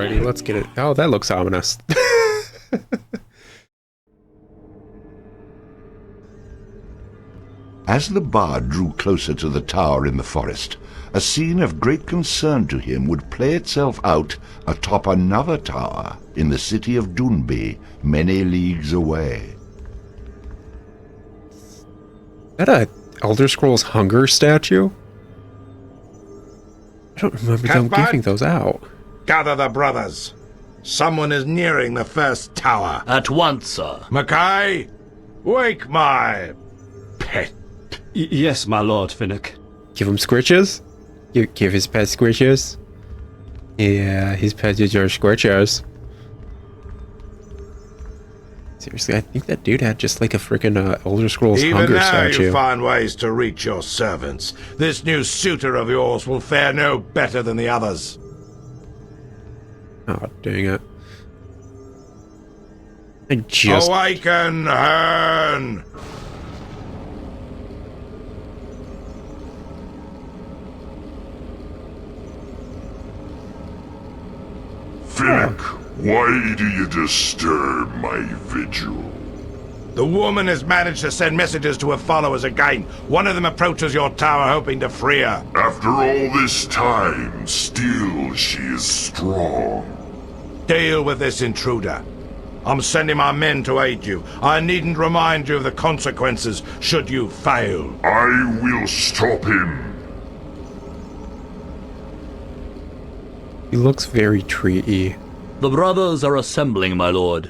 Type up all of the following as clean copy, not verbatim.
Alrighty, let's get it. Oh, that looks ominous. As the bard drew closer to the tower in the forest, a scene of great concern to him would play itself out atop another tower in the city of Dunby, many leagues away. Is that a Elder Scrolls Hunger statue? I don't remember them giving those out. Gather the brothers. Someone is nearing the first tower. At once, sir. Mackay, wake my pet. Yes, my lord, Finnick. Give him squishes? You give his pet squishes? Yeah, his pet is your squishes. Seriously, I think that dude had just like a freaking Elder Scrolls Hunger statue. Even now you find ways to reach your servants. This new suitor of yours will fare no better than the others. Oh, dang it. I just... Awaken, Hearn! Finnick, why do you disturb my vigil? The woman has managed to send messages to her followers again. One of them approaches your tower hoping to free her. After all this time, still she is strong. Deal with this intruder. I'm sending my men to aid you. I needn't remind you of the consequences should you fail. I will stop him. He looks very treaty. The brothers are assembling, my lord.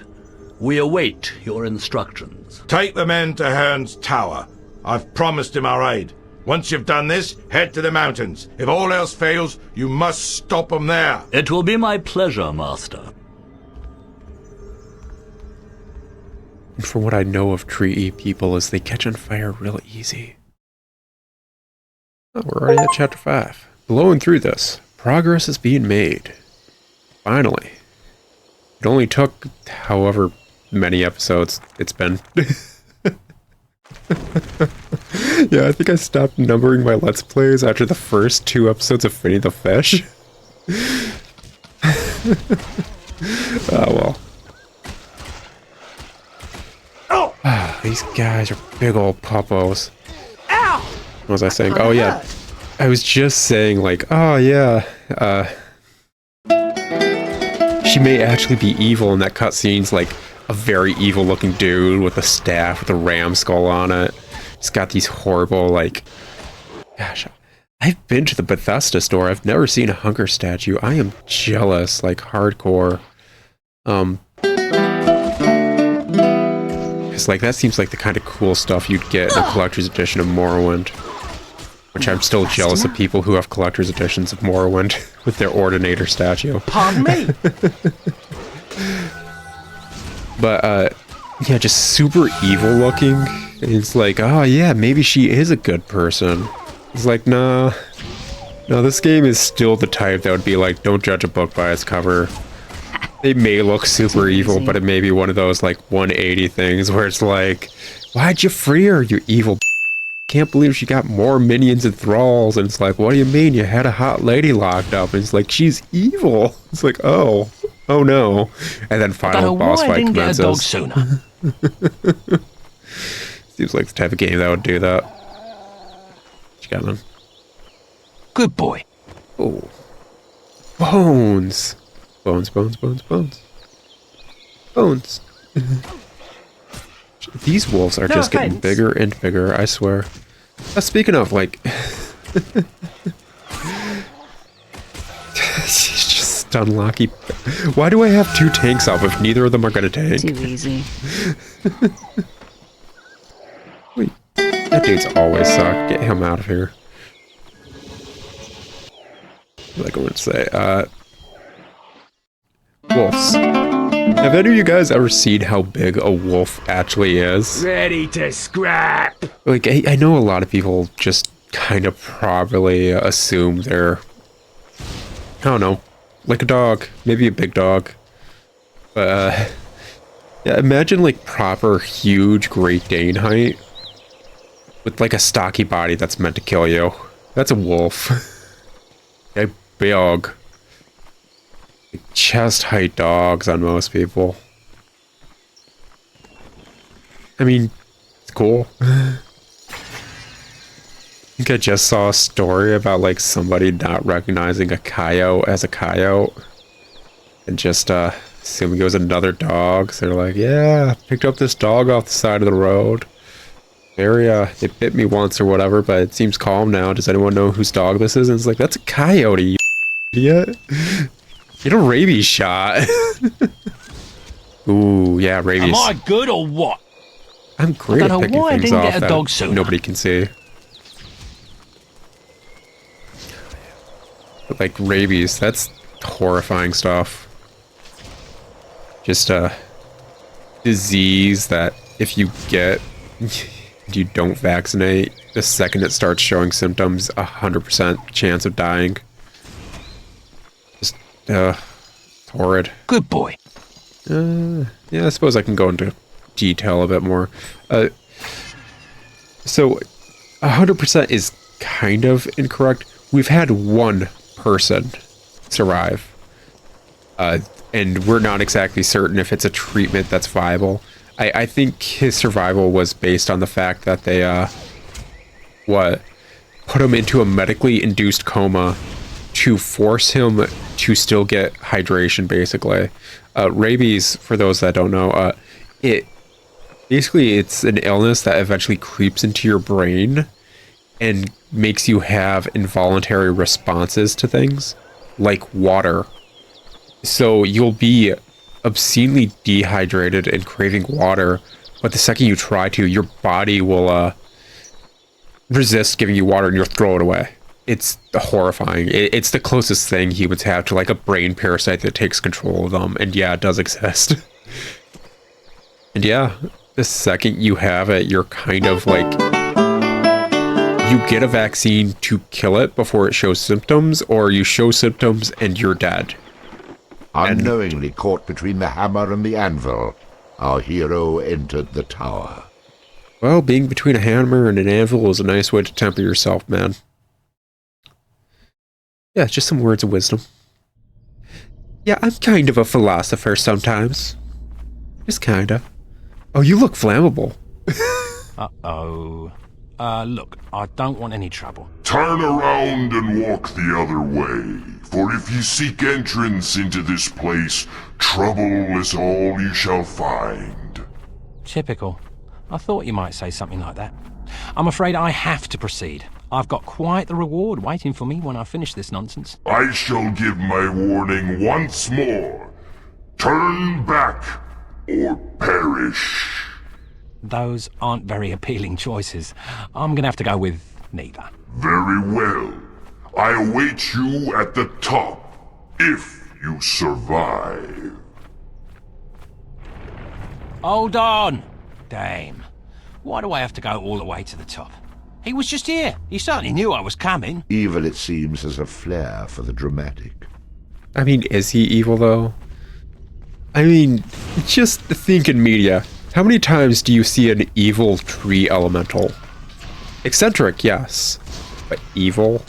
We await your instructions. Take the men to Hearn's tower. I've promised him our aid. Once you've done this, head to the mountains. If all else fails, you must stop them there. It will be my pleasure, master. From what I know of treaty people is they catch on fire real easy. Oh, we're already at chapter 5. Blowing through this. Progress is being made. Finally. It only took however many episodes it's been. Yeah, I think I stopped numbering my Let's Plays after the first 2 episodes of Finny the Fish. Oh well. Oh! These guys are big old puppos. Ow! What was I saying? Oh yeah. I was just saying like, oh yeah, she may actually be evil in that cutscene's like a very evil looking dude with a staff with a ram skull on it. He's got these horrible like, gosh, I've been to the Bethesda store. I've never seen a hunger statue. I am jealous, like hardcore. Cause like that seems like the kind of cool stuff you'd get in a collector's edition of Morrowind. Which I'm still jealous of people who have collector's editions of Morrowind with their Ordinator statue. Pardon me! But, yeah, just super evil looking. It's like, oh yeah, maybe she is a good person. It's like, nah. No, this game is still the type that would be like, don't judge a book by its cover. They may look super evil, but it may be one of those, like, 180 things where it's like, why'd you free her, you evil can't believe she got more minions and thralls. And it's like, what do you mean? You had a hot lady locked up. And it's like, she's evil. It's like, oh no. And then final boss fight commences. Sooner. Seems like the type of game that would do that. What you got, man? Good boy. Oh. Bones. Bones. These wolves are just getting bigger and bigger, I swear. Speaking of, like... just unlucky. Why do I have 2 tanks up if neither of them are gonna tank? Too easy. Wait, that dude's always sucked. Get him out of here. Like I would say, wolves. Have any of you guys ever seen how big a wolf actually is? Ready to scrap! Like, I know a lot of people just kind of probably assume they're, I don't know, like a dog, maybe a big dog. But, yeah, imagine like proper huge Great Dane height with like a stocky body that's meant to kill you. That's a wolf. A big. chest height dogs on most people. I mean, it's cool. I think I just saw a story about like somebody not recognizing a coyote as a coyote and just assuming it was another dog. So they're like, yeah, picked up this dog off the side of the road. Very, it bit me once or whatever, but it seems calm now. Does anyone know whose dog this is? And it's like, that's a coyote, you idiot. Get a rabies shot. Ooh, yeah, rabies. Am I good or what? I'm great I at don't know picking why I things didn't off get a that dog sooner. nobody can see. But like rabies, that's horrifying stuff. Just a disease that if you get, you don't vaccinate, the second it starts showing symptoms, 100% chance of dying. Just, horrid. Good boy. Yeah, I suppose I can go into detail a bit more. So, 100% is kind of incorrect. We've had one person survive. And we're not exactly certain if it's a treatment that's viable. I think his survival was based on the fact that they, put him into a medically induced coma to force him to still get hydration, basically. Rabies, for those that don't know, it's an illness that eventually creeps into your brain and makes you have involuntary responses to things, like water. So you'll be obscenely dehydrated and craving water, but the second you try to, your body will resist giving you water and you'll throw it away. It's horrifying. It's the closest thing humans have to like a brain parasite that takes control of them, and yeah, it does exist. And yeah, the second you have it, you're kind of like, you get a vaccine to kill it before it shows symptoms, or you show symptoms and you're dead. Unknowingly caught between the hammer and the anvil, our hero entered the tower. Well, being between a hammer and an anvil is a nice way to temper yourself, man. Yeah, just some words of wisdom. Yeah, I'm kind of a philosopher sometimes. Just kinda. Oh, you look flammable. Uh-oh. Look, I don't want any trouble. Turn around and walk the other way, for if you seek entrance into this place, trouble is all you shall find. Typical. I thought you might say something like that. I'm afraid I have to proceed. I've got quite the reward waiting for me when I finish this nonsense. I shall give my warning once more. Turn back, or perish. Those aren't very appealing choices. I'm gonna have to go with neither. Very well. I await you at the top, if you survive. Hold on! Damn. Why do I have to go all the way to the top? He was just here. He certainly knew I was coming. Evil, it seems, has a flair for the dramatic. I mean, is he evil, though? I mean, just think in media. How many times do you see an evil tree elemental? Eccentric, yes. But evil?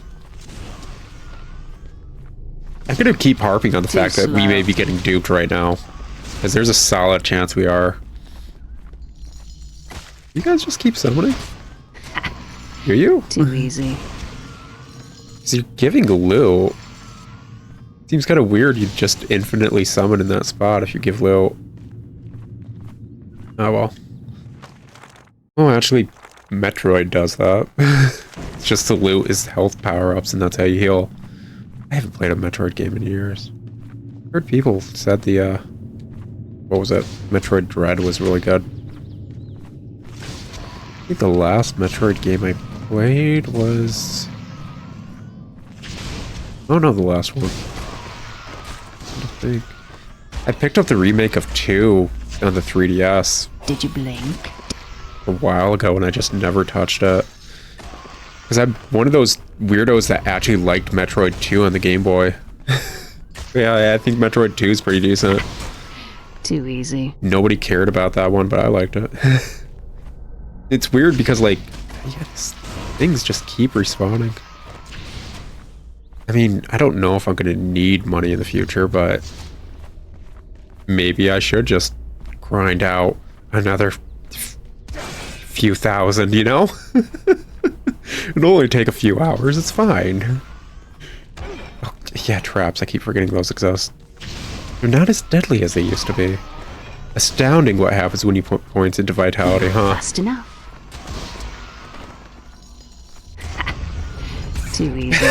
I'm gonna keep harping on the fact that we may be getting duped right now. Because there's a solid chance we are. You guys just keep summoning? Do you? Too easy. So you're giving loot. Seems kind of weird you'd just infinitely summon in that spot if you give loot. Oh well. Oh, actually, Metroid does that. It's just the loot is health power-ups and that's how you heal. I haven't played a Metroid game in years. Heard people said the, what was it? Metroid Dread was really good. I think the last Metroid game I played was... Oh no, the last one. I think. I picked up the remake of 2 on the 3DS. Did you blink? A while ago and I just never touched it. Because I'm one of those weirdos that actually liked Metroid 2 on the Game Boy. Yeah, I think Metroid 2 is pretty decent. Too easy. Nobody cared about that one, but I liked it. It's weird because, like, yeah, things just keep respawning. I mean, I don't know if I'm gonna need money in the future, but maybe I should just grind out another few thousand, you know? It'll only take a few hours, it's fine. Oh, yeah, traps, I keep forgetting those exist. They're not as deadly as they used to be. Astounding what happens when you put points into vitality, huh? Fast enough. Too easy.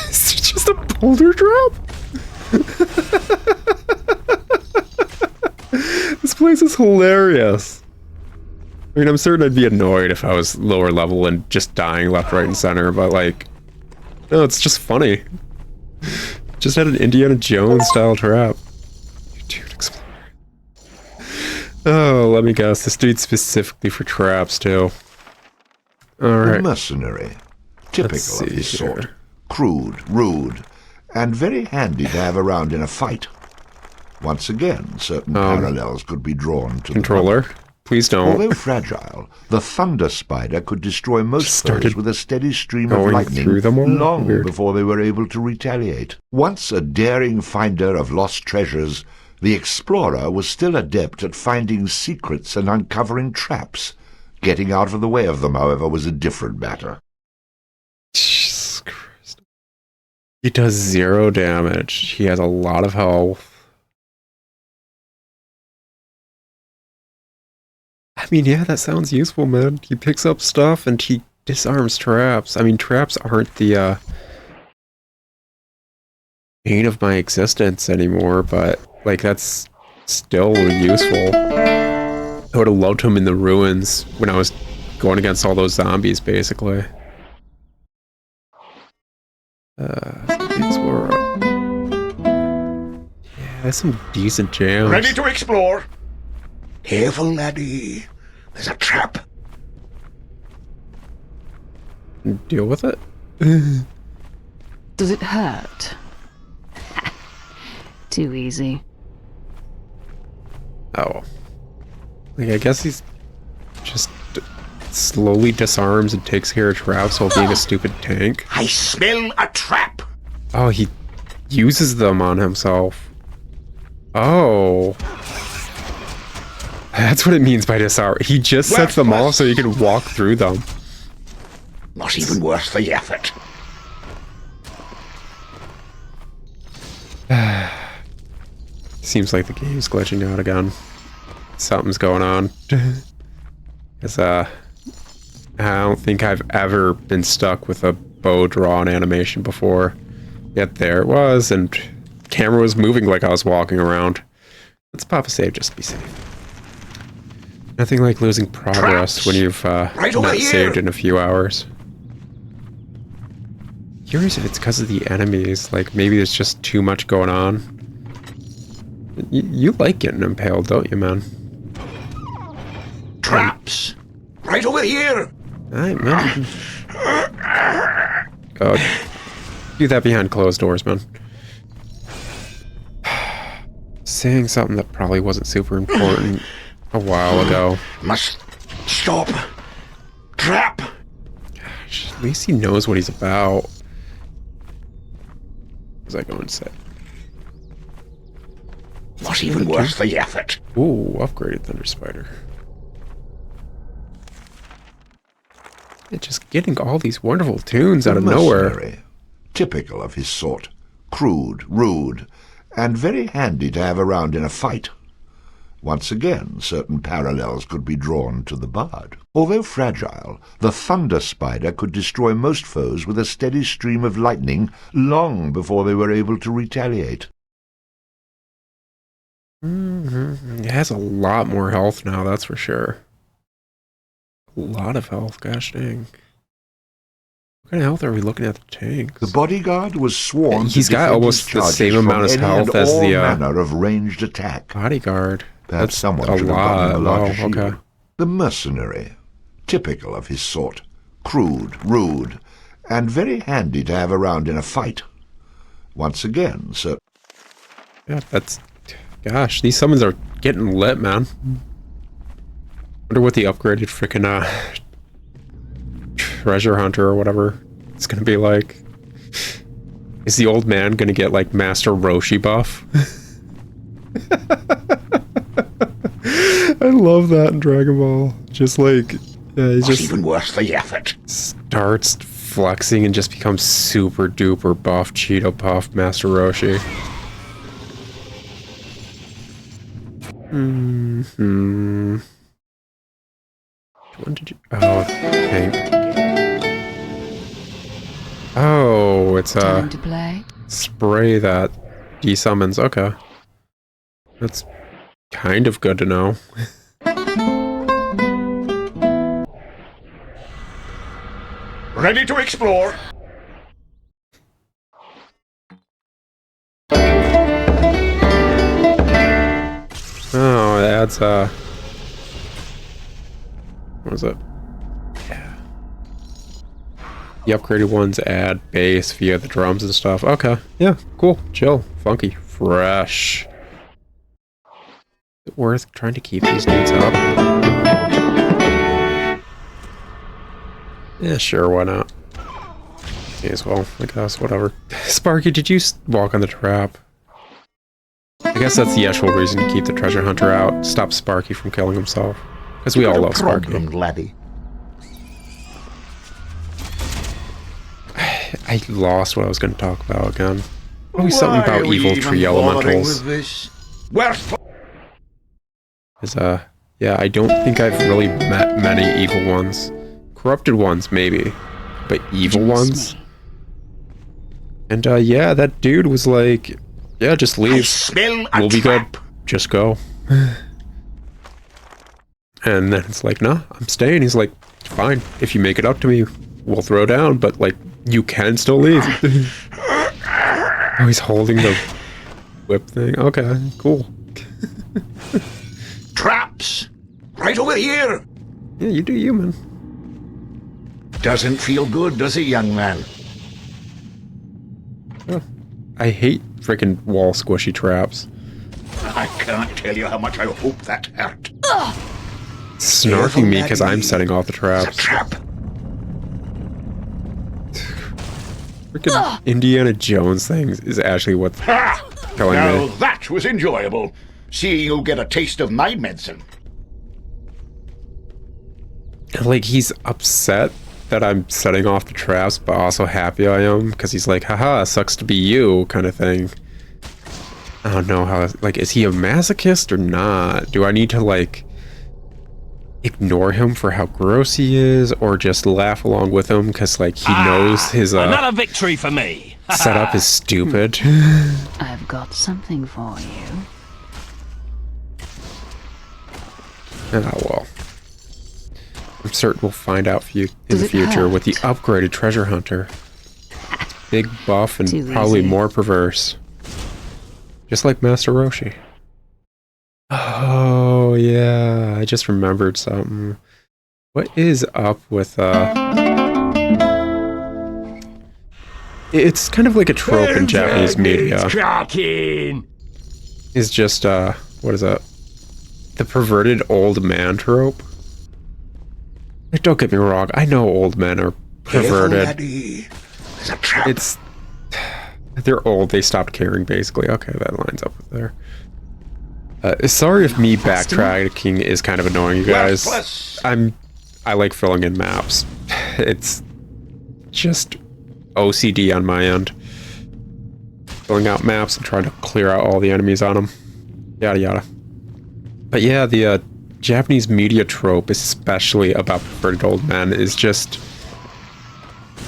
Is it just a boulder drop? This place is hilarious. I mean, I'm certain I'd be annoyed if I was lower level and just dying left, right, and center, but like, no, it's just funny. Just had an Indiana Jones style trap. Dude, Explorer. Oh, let me guess. This dude's specifically for traps, too. Alright. A mercenary. Typical of his sort. Crude, rude, and very handy to have around in a fight. Once again, certain parallels could be drawn to controller. the Please don't. Although fragile, the thunder spider could destroy most foes with a steady stream of lightning through them all? long Weird. before they were able to retaliate. Once a daring finder of lost treasures, the explorer was still adept at finding secrets and uncovering traps. Getting out of the way of them, however, was a different matter. Jesus Christ. He does 0 damage. He has a lot of health. I mean, yeah, that sounds useful, man. He picks up stuff and he disarms traps. I mean, traps aren't the bane of my existence anymore, but like that's still useful. I would have loved him in the ruins when I was going against all those zombies, basically. Explore. Yeah, there's some decent jams. Ready to explore? Careful, laddie. There's a trap. Deal with it. Does it hurt? Too easy. Oh. Like, I guess he's just slowly disarms and takes care of traps while being a stupid tank. I smell a trap. Oh, he uses them on himself. Oh. That's what it means by disarm. He just sets them off so you can walk through them. Not even worth the effort. Seems like the game's glitching out again. Something's going on. Because, I don't think I've ever been stuck with a bow drawn animation before. Yet there it was, and camera was moving like I was walking around. Let's pop a save just to be safe. Nothing like losing progress when you've not saved in a few hours. Curious if it's because of the enemies, like maybe there's just too much going on. You like getting impaled, don't you, man? Traps! Right over here! Alright, man. God. Do that behind closed doors, man. Saying something that probably wasn't super important a while ago. Must stop. Trap! Gosh, at least he knows what he's about. What was I going to say? Not even worth the effort. Ooh, upgraded Thunder Spider. It's just getting all these wonderful tunes out of nowhere. Typical of his sort. Crude, rude, and very handy to have around in a fight. Once again, certain parallels could be drawn to the bard. Although fragile, the thunder spider could destroy most foes with a steady stream of lightning long before they were able to retaliate. It has a lot more health now, that's for sure. A lot of health, gosh dang. What kind of health are we looking at the tanks? The bodyguard was sworn He's to got defend almost his the charges same from amount of any health and as all the manner of ranged attack. bodyguard. Perhaps That's someone a should have gotten him a lot. larger Oh, okay. shield. The mercenary. Typical of his sort. Crude, rude, and very handy to have around in a fight. Once again, sir. Yeah, that's... Gosh, these summons are getting lit, man. Wonder what the upgraded frickin' treasure hunter or whatever it's gonna be like. Is the old man gonna get like Master Roshi buff? I love that in Dragon Ball. Just like, yeah, he's just even worse the effort. starts flexing and just becomes super duper buff Cheeto Puff Master Roshi. When did you? Oh, pink. Oh, it's Time to play. spray that desummons. Okay, that's kind of good to know. Ready to explore? Oh, it adds what was it? Yeah. The upgraded ones add bass via the drums and stuff. Okay, yeah, cool, chill, funky, fresh. Is it worth trying to keep these dudes up? Yeah, sure, why not? May as well, I guess, whatever. Sparky, did you walk on the trap? I guess that's the actual reason to keep the treasure hunter out. Stop Sparky from killing himself. Because we all love Sparky. Laddie. I lost what I was going to talk about again. Always something about evil tree elementals. Is, yeah, I don't think I've really met many evil ones. Corrupted ones, maybe. But evil ones? And, yeah, that dude was like, yeah, just leave. We'll be good. Just go. And then it's like, nah, I'm staying. He's like, fine. If you make it up to me, we'll throw down. But, like, you can still leave. Oh, he's holding the whip thing. Okay, cool. Traps! Right over here! Yeah, you do you, man. Doesn't feel good, does it, young man? Oh, I hate freaking wall squishy traps. I can't tell you how much I hope that hurt. Snarking me because I'm setting off the traps. Trap. Freaking Indiana Jones thing is actually what's killing Now me. that was enjoyable. Seeing you get a taste of my medicine. Like, he's upset that I'm setting off the traps, but also happy I am, because he's like, haha, sucks to be you, kind of thing. I don't know how, like, is he a masochist or not? Do I need to, like, ignore him for how gross he is, or just laugh along with him, because, like, he knows his, Another victory for me. setup is stupid. I've got something for you. Ah, well. I'm certain we'll find out in the future with the upgraded treasure hunter. Big buff and Too probably easy. more perverse. Just like Master Roshi. Oh, yeah. I just remembered something. What is up with, it's kind of like a trope in Japanese media. Is just, what is that? The perverted old man trope. Like, don't get me wrong, I know old men are perverted. It's... They're old, they stopped caring, basically. Okay, that lines up with there. Sorry if me backtracking is kind of annoying, you guys. I like filling in maps. It's just OCD on my end. Filling out maps and trying to clear out all the enemies on them. Yada yada. But yeah, the Japanese media trope, especially about perverted old men, is just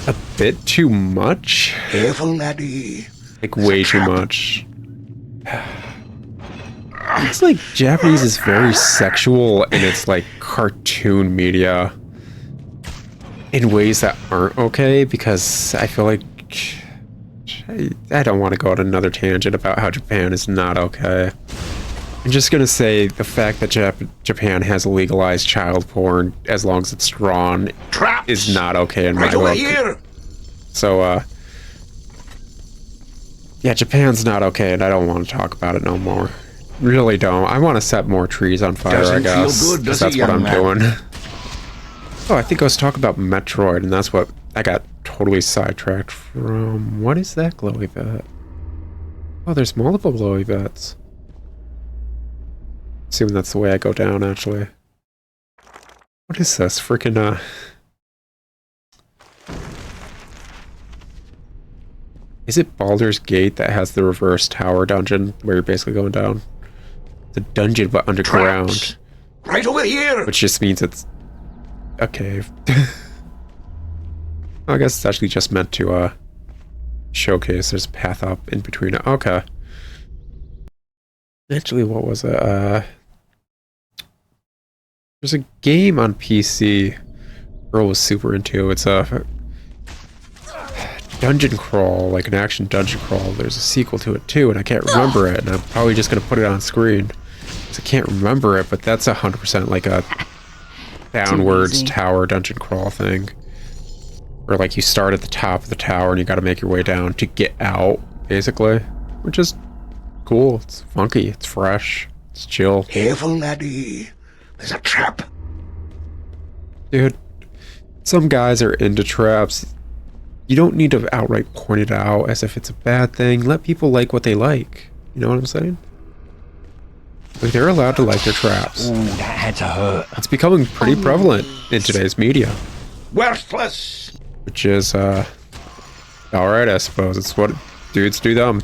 a bit too much. Careful, laddie. Like, way too much. It's like Japanese is very sexual in its, like, cartoon media in ways that aren't okay, because I feel like I don't want to go on another tangent about how Japan is not okay. I'm just gonna say the fact that Japan has legalized child porn, as long as it's drawn, Traps. is not okay in my Right over book. here. So, yeah, Japan's not okay, and I don't want to talk about it no more. Really don't. I want to set more trees on fire, Doesn't I guess. feel good, does That's it, what I'm young man? doing. Oh, I think I was talking about Metroid, and that's what I got totally sidetracked from... What is that glowy vat? Oh, there's multiple glowy vats. Assuming that's the way I go down, actually. What is this? Freaking, Is it Baldur's Gate that has the reverse tower dungeon where you're basically going down? It's a dungeon but underground. Traps. Right over here! Which just means it's a cave. I guess it's actually just meant to showcase there's a path up in between it. Okay. Actually, what was it? There's a game on PC Earl was super into. It's a dungeon crawl, like an action dungeon crawl. There's a sequel to it too, and I can't remember it, and I'm probably just gonna put it on screen. I can't remember it, but that's 100% like a downwards tower dungeon crawl thing. Where like you start at the top of the tower and you gotta make your way down to get out, basically. Which is cool, it's funky, it's fresh, it's chill. Careful, laddie. There's a trap. Dude, some guys are into traps. You don't need to outright point it out as if it's a bad thing. Let people like what they like. You know what I'm saying? Like, they're allowed to like their traps. Ooh, that had to hurt. It's becoming pretty prevalent in today's media. Worthless. Which is, alright, I suppose. It's what dudes do them.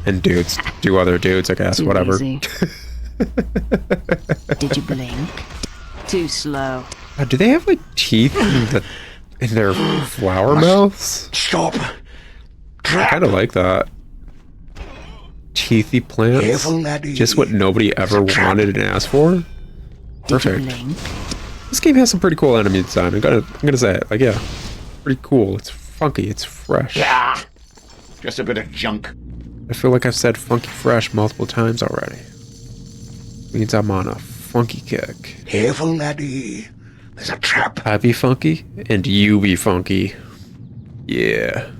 And dudes do other dudes, I guess. Too Whatever. easy. Did you blink? Too slow. Do they have, like, teeth in their flower mouths? Stop. I Trap. kind of like that. Teethy plants. Careful, laddie. Just what nobody ever wanted and asked for. Did you Perfect. blink? This game has some pretty cool enemy design. I'm gonna say it. Like, yeah, pretty cool. It's funky. It's fresh. Ah, just a bit of junk. I feel like I've said funky fresh multiple times already. Means I'm on a funky kick. Careful, laddie. There's a trap. I be funky and you be funky. Yeah.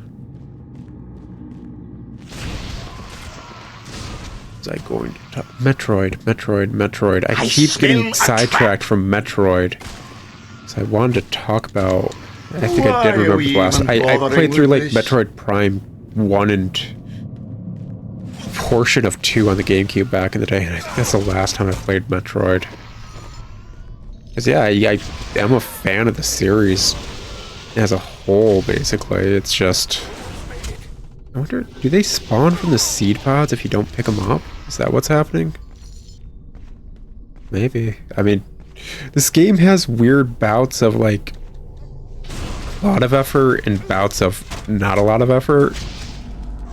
Was I going to talk? Metroid. I keep getting sidetracked from Metroid. So I wanted to talk about... I think I did remember the last... I played through, like, Metroid Prime 1 and... portion of 2 on the GameCube back in the day, and I think that's the last time I played Metroid. Because, yeah, I am a fan of the series as a whole, basically. It's just... I wonder, do they spawn from the seed pods if you don't pick them up? Is that what's happening? Maybe. I mean, this game has weird bouts of, like, a lot of effort and bouts of not a lot of effort.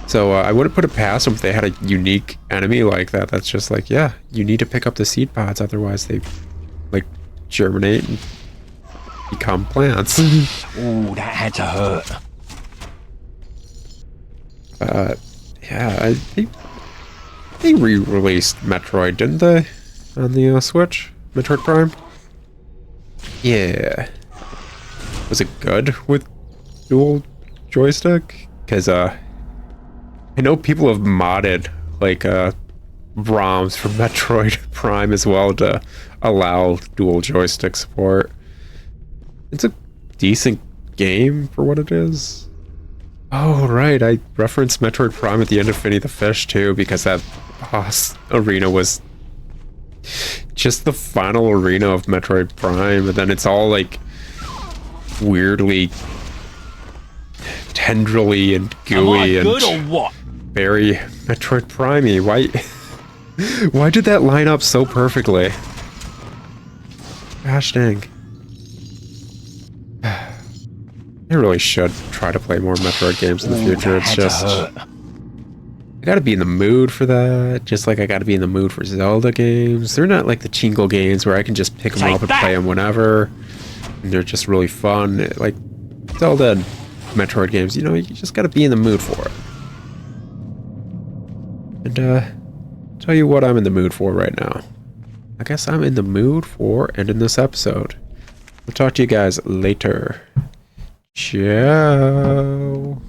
So I wouldn't put it past them if they had a unique enemy like that. That's just like, yeah, you need to pick up the seed pods, otherwise they, like, germinate and become plants. Ooh, that had to hurt. Yeah, they re-released Metroid, didn't they? On the Switch? Metroid Prime? Yeah. Was it good with dual joystick? Because, I know people have modded, like, ROMs for Metroid Prime as well to allow dual joystick support. It's a decent game for what it is. Oh, right, I referenced Metroid Prime at the end of Finny the Fish, too, because that boss arena was just the final arena of Metroid Prime, and then it's all, like, weirdly tendrily and gooey and good or what? very Metroid Prime-y. Why did that line up so perfectly? Gosh dang. I really should try to play more Metroid games in the future. It's just... I gotta be in the mood for that, just like I gotta be in the mood for Zelda games. They're not like the Chingle games where I can just pick them up and play them whenever. And they're just really fun. Like, Zelda and Metroid games, you know, you just gotta be in the mood for it. And, tell you what I'm in the mood for right now. I guess I'm in the mood for ending this episode. I'll talk to you guys later. Ciao.